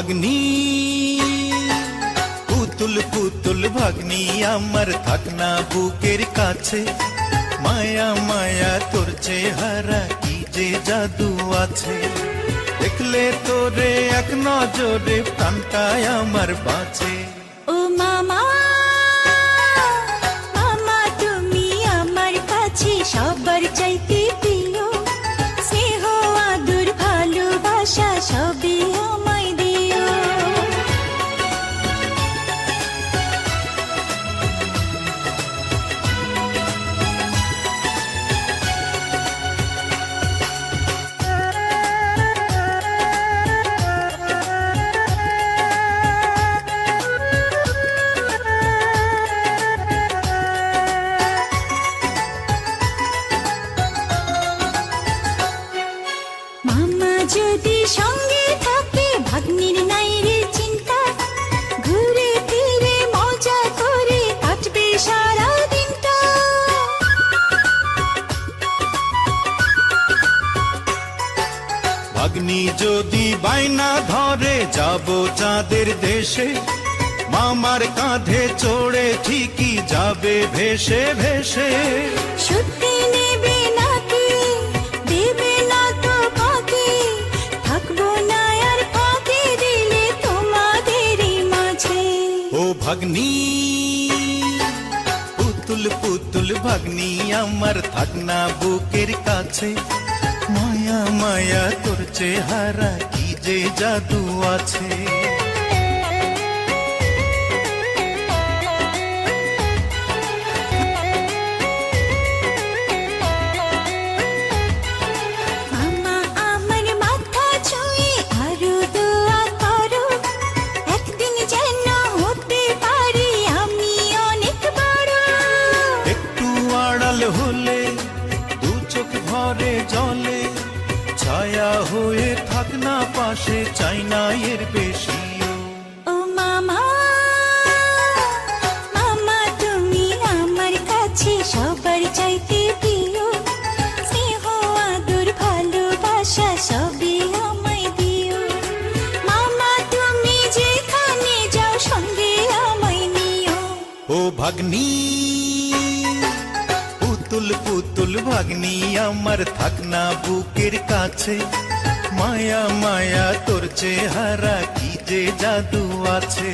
ভাগ্নি পুতুল পুতুল ভাগ্নি আমার থাকনা বুকের কাছে মায়া মায়া তোর চেহারা কি যে জাদু আছে দেখলে তোরে এক নজরে প্রাণটায় আমার বাঁচে ও মামা মামা তুমি আমার কাছে সবার চাইতে প্রিয় স্নেহ আদর ভালোবাসা সবই আমায় দিও মামা যদি সঙ্গে থাকে ভাগ্নির নাই রে চিন্তা ঘুরে ফিরে মজা করে কাটবে সারা দিনটা ভাগ্নি যদি বাইনা ধরে যাব চাঁদের দেশে মামার কাঁধে চড়ে ঠিকই যাবে ভেসে ভেসে সত্যি নেবে নাকি দেবে না তো ফাঁকি থাকবো না আর ফাঁকি দিলে তোমাদেরই মাঝে ও ভাগ্নি পুতুল পুতুল ভাগ্নি আমার থাকনা বুকের কাছে মায়া মায়া তোর চেহারা কি যে জাদু আছে মামা আমার মাথা ছুঁয়ে আরো দোয়া করো একদিন যেন হতে পারি আমি অনেক বড় একটু আড়াল হলে দু চোখ ভরে জলে ছায়া হয়ে থাক না পাশে চাই না এর বেশিও ও মামা মামা তুমি আমার কাছে সবার চাইতে প্রিয় স্নেহ আদর ভালোবাসা সবই আমায় দিও মামা তুমি যেখানে যাও সঙ্গে আমায় নিও ও ভাগ্নি পুতুল পুতুল ভাগ্নি আমার থাকনা বুকের কাছে মায়া মায়া তোর চেহারা কি যে জাদু আছে